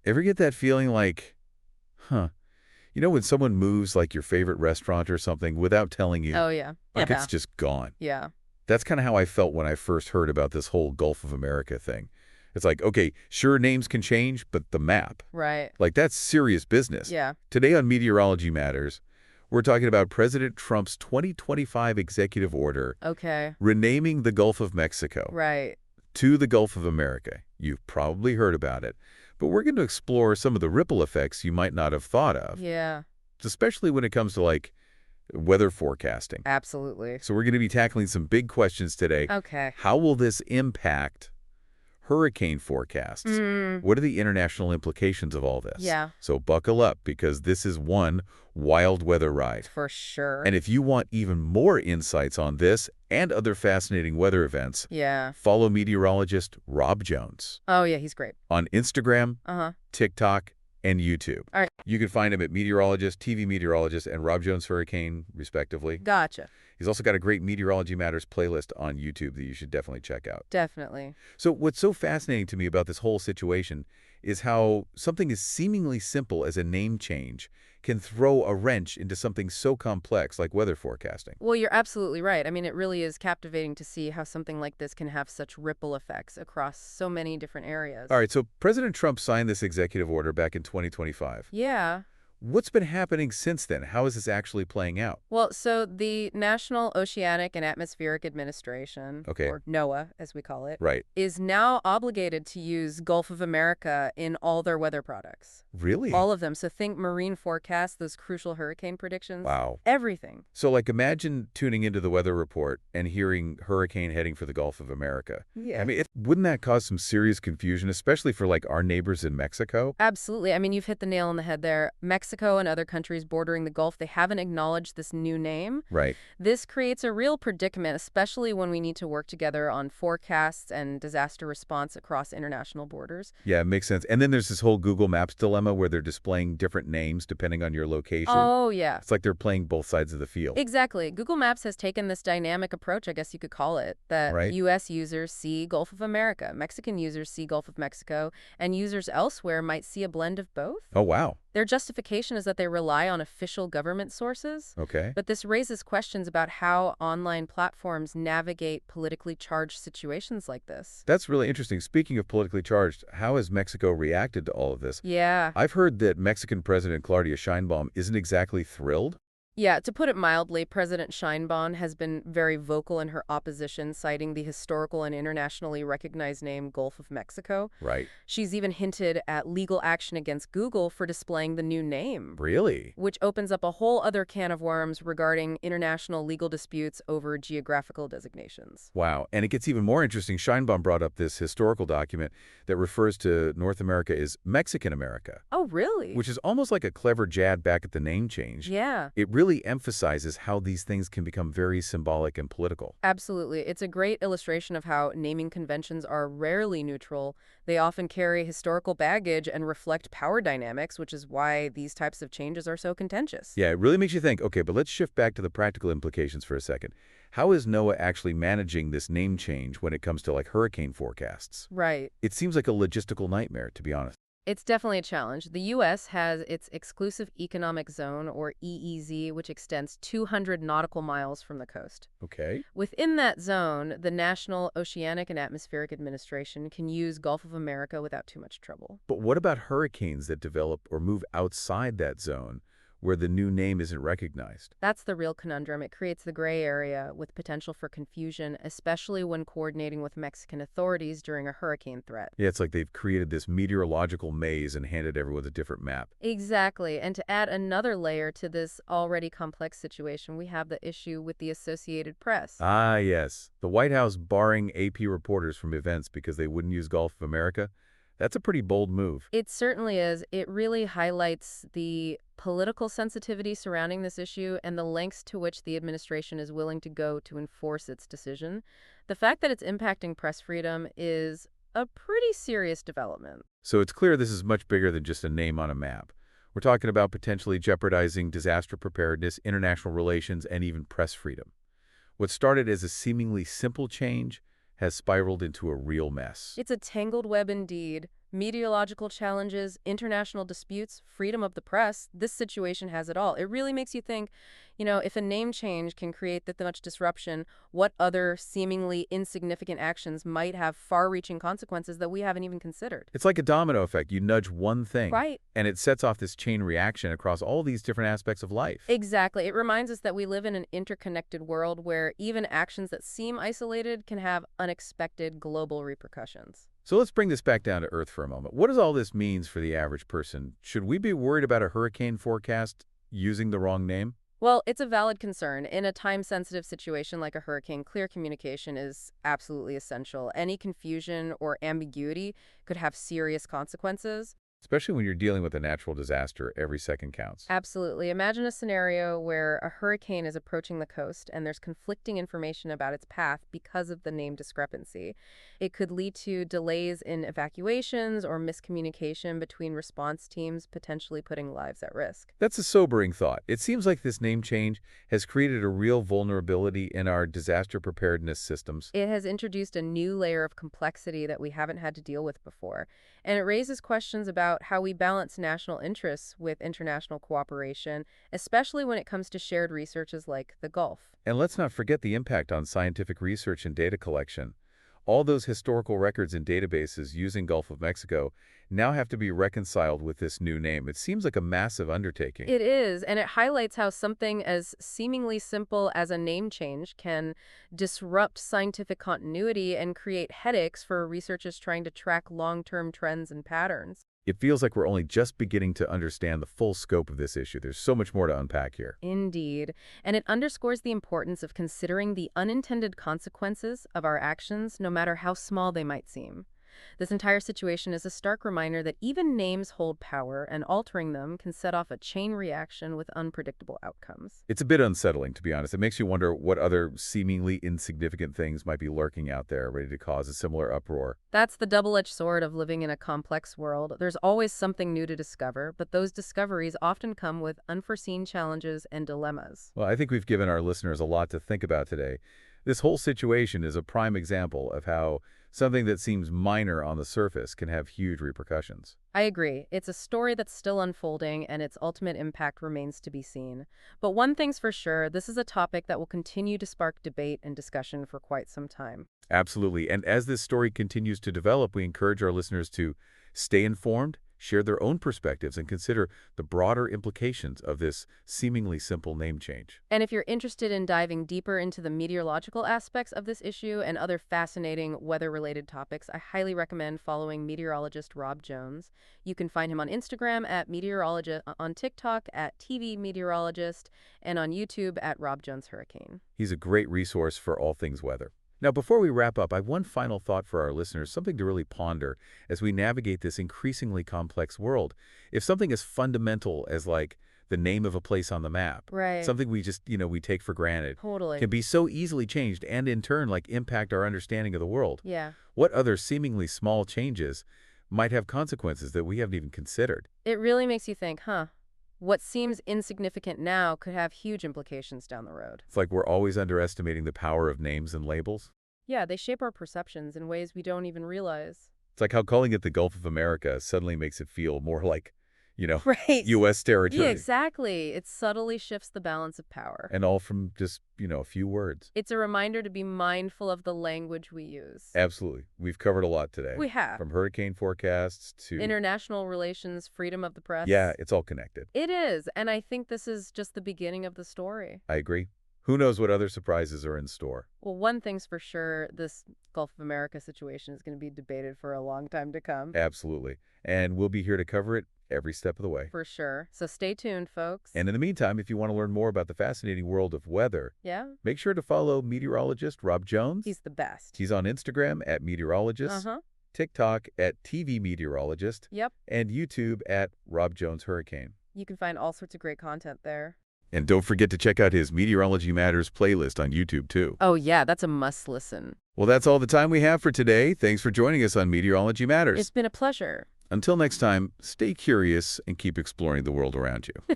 Ever get that feeling like, huh, you know when someone moves like your favorite restaurant or something without telling you, Oh, yeah. like Yeah. it's just gone? Yeah. That's kind of how I felt when I first heard about this whole Gulf of America thing. It's like, okay, sure, names can change, but the map, Right. like that's serious business. Yeah. Today on Meteorology Matters, we're talking about President Trump's 2025 executive order Okay. renaming the Gulf of Mexico Right. to the Gulf of America. You've probably heard about it, but we're going to explore some of the ripple effects you might not have thought of, Yeah. especially when it comes to like weather forecasting. Absolutely. So we're going to be tackling some big questions today. Okay. How will this impact hurricane forecasts? Mm. What are the international implications of all this? Yeah. So buckle up because this is one wild weather ride. For sure. And if you want even more insights on this and other fascinating weather events, Yeah. follow meteorologist Rob Jones Oh, yeah, he's great. on Instagram, Uh-huh. TikTok, and YouTube. All right. You can find him at Meteorologist, TV Meteorologist, and Rob Jones Hurricane, respectively. Gotcha. He's also got a great Meteorology Matters playlist on YouTube that you should definitely check out. Definitely. So what's so fascinating to me about this whole situation is how something as seemingly simple as a name change can throw a wrench into something so complex like weather forecasting. Well, you're absolutely right. I mean, it really is captivating to see how something like this can have such ripple effects across so many different areas. All right, so President Trump signed this executive order back in 2025. Yeah. What's been happening since then? How is this actually playing out? Well, so the National Oceanic and Atmospheric Administration, Okay. or NOAA as we call it, Right. is now obligated to use Gulf of America in all their weather products. Really? All of them. So think marine forecasts, those crucial hurricane predictions. Wow. Everything. So like imagine tuning into the weather report and hearing hurricane heading for the Gulf of America. Yeah. I mean, wouldn't that cause some serious confusion, especially for like our neighbors in Mexico? Absolutely. I mean, you've hit the nail on the head there. Mexico and other countries bordering the Gulf, they haven't acknowledged this new name. Right. This creates a real predicament, especially when we need to work together on forecasts and disaster response across international borders. Yeah, it makes sense. And then there's this whole Google Maps dilemma where they're displaying different names depending on your location. Oh, yeah. It's like they're playing both sides of the field. Exactly. Google Maps has taken this dynamic approach, I guess you could call it, that Right. U.S. users see Gulf of America, Mexican users see Gulf of Mexico, and users elsewhere might see a blend of both. Oh, wow. Their justification is that they rely on official government sources. Okay. But this raises questions about how online platforms navigate politically charged situations like this. That's really interesting. Speaking of politically charged, how has Mexico reacted to all of this? Yeah. I've heard that Mexican President Claudia Sheinbaum isn't exactly thrilled. Yeah, to put it mildly, President Sheinbaum has been very vocal in her opposition, citing the historical and internationally recognized name Gulf of Mexico. Right. She's even hinted at legal action against Google for displaying the new name, Really? which opens up a whole other can of worms regarding international legal disputes over geographical designations. Wow. And it gets even more interesting. Sheinbaum brought up this historical document that refers to North America as Mexican America, Oh, really? which is almost like a clever jab back at the name change. Yeah. It really emphasizes how these things can become very symbolic and political. Absolutely. It's a great illustration of how naming conventions are rarely neutral. They often carry historical baggage and reflect power dynamics, which is why these types of changes are so contentious. Yeah, it really makes you think, okay, but let's shift back to the practical implications for a second. How is NOAA actually managing this name change when it comes to like hurricane forecasts? Right. It seems like a logistical nightmare, to be honest. It's definitely a challenge. The U.S. has its exclusive economic zone, or EEZ, which extends 200 nautical miles from the coast. Okay. Within that zone, the National Oceanic and Atmospheric Administration can use Gulf of America without too much trouble. But what about hurricanes that develop or move outside that zone where the new name isn't recognized? That's the real conundrum. It creates the gray area with potential for confusion, especially when coordinating with Mexican authorities during a hurricane threat. Yeah, it's like they've created this meteorological maze and handed everyone a different map. Exactly. And to add another layer to this already complex situation, we have the issue with the Associated Press. Ah, yes. The White House barring AP reporters from events because they wouldn't use Gulf of America. That's a pretty bold move. It certainly is. It really highlights the political sensitivity surrounding this issue and the lengths to which the administration is willing to go to enforce its decision. The fact that it's impacting press freedom is a pretty serious development. So it's clear this is much bigger than just a name on a map. We're talking about potentially jeopardizing disaster preparedness, international relations, and even press freedom. What started as a seemingly simple change has spiraled into a real mess. It's a tangled web indeed. Meteorological challenges, international disputes, freedom of the press, this situation has it all. It really makes you think, if a name change can create that much disruption, what other seemingly insignificant actions might have far-reaching consequences that we haven't even considered? It's like a domino effect. You nudge one thing, Right. and it sets off this chain reaction across all these different aspects of life. Exactly. It reminds us that we live in an interconnected world where even actions that seem isolated can have unexpected global repercussions. So let's bring this back down to earth for a moment. What does all this mean for the average person? Should we be worried about a hurricane forecast using the wrong name? Well, it's a valid concern. In a time-sensitive situation like a hurricane, clear communication is absolutely essential. Any confusion or ambiguity could have serious consequences. Especially when you're dealing with a natural disaster, every second counts. Absolutely. Imagine a scenario where a hurricane is approaching the coast and there's conflicting information about its path because of the name discrepancy. It could lead to delays in evacuations or miscommunication between response teams, potentially putting lives at risk. That's a sobering thought. It seems like this name change has created a real vulnerability in our disaster preparedness systems. It has introduced a new layer of complexity that we haven't had to deal with before, and it raises questions about how we balance national interests with international cooperation, especially when it comes to shared researches like the Gulf. And let's not forget the impact on scientific research and data collection. All those historical records and databases using Gulf of Mexico now have to be reconciled with this new name. It seems like a massive undertaking. It is, and it highlights how something as seemingly simple as a name change can disrupt scientific continuity and create headaches for researchers trying to track long-term trends and patterns. It feels like we're only just beginning to understand the full scope of this issue. There's so much more to unpack here. Indeed, and it underscores the importance of considering the unintended consequences of our actions, no matter how small they might seem. This entire situation is a stark reminder that even names hold power, and altering them can set off a chain reaction with unpredictable outcomes. It's a bit unsettling, to be honest. It makes you wonder what other seemingly insignificant things might be lurking out there, ready to cause a similar uproar. That's the double-edged sword of living in a complex world. There's always something new to discover, but those discoveries often come with unforeseen challenges and dilemmas. Well, I think we've given our listeners a lot to think about today. This whole situation is a prime example of how something that seems minor on the surface can have huge repercussions. I agree. It's a story that's still unfolding, and its ultimate impact remains to be seen. But one thing's for sure, this is a topic that will continue to spark debate and discussion for quite some time. Absolutely. And as this story continues to develop, we encourage our listeners to stay informed, share their own perspectives, and consider the broader implications of this seemingly simple name change. And if you're interested in diving deeper into the meteorological aspects of this issue and other fascinating weather-related topics, I highly recommend following meteorologist Rob Jones. You can find him on Instagram at meteorologist, on TikTok at TV Meteorologist, and on YouTube at Rob Jones Hurricane. He's a great resource for all things weather. Now, before we wrap up, I have one final thought for our listeners, something to really ponder as we navigate this increasingly complex world. If something as fundamental as, like, the name of a place on the map, Right. something we just, we take for granted, Totally. can be so easily changed and, in turn, like, impact our understanding of the world, Yeah. what other seemingly small changes might have consequences that we haven't even considered? It really makes you think, huh? What seems insignificant now could have huge implications down the road. It's like we're always underestimating the power of names and labels. Yeah, they shape our perceptions in ways we don't even realize. It's like how calling it the Gulf of America suddenly makes it feel more like, Right. U.S. territory. Yeah, exactly. It subtly shifts the balance of power. And all from just, a few words. It's a reminder to be mindful of the language we use. Absolutely. We've covered a lot today. We have. From hurricane forecasts to... International relations, freedom of the press. Yeah, it's all connected. It is, and I think this is just the beginning of the story. I agree. Who knows what other surprises are in store? Well, one thing's for sure, this Gulf of America situation is going to be debated for a long time to come. Absolutely. And we'll be here to cover it every step of the way. For sure. So stay tuned, folks. And in the meantime, if you want to learn more about the fascinating world of weather, Yeah? make sure to follow meteorologist Rob Jones. He's the best. He's on Instagram at meteorologist, TikTok at TV Meteorologist, Yep. and YouTube at Rob Jones Hurricane. You can find all sorts of great content there. And don't forget to check out his Meteorology Matters playlist on YouTube, too. Oh, yeah, that's a must listen. Well, that's all the time we have for today. Thanks for joining us on Meteorology Matters. It's been a pleasure. Until next time, stay curious and keep exploring the world around you.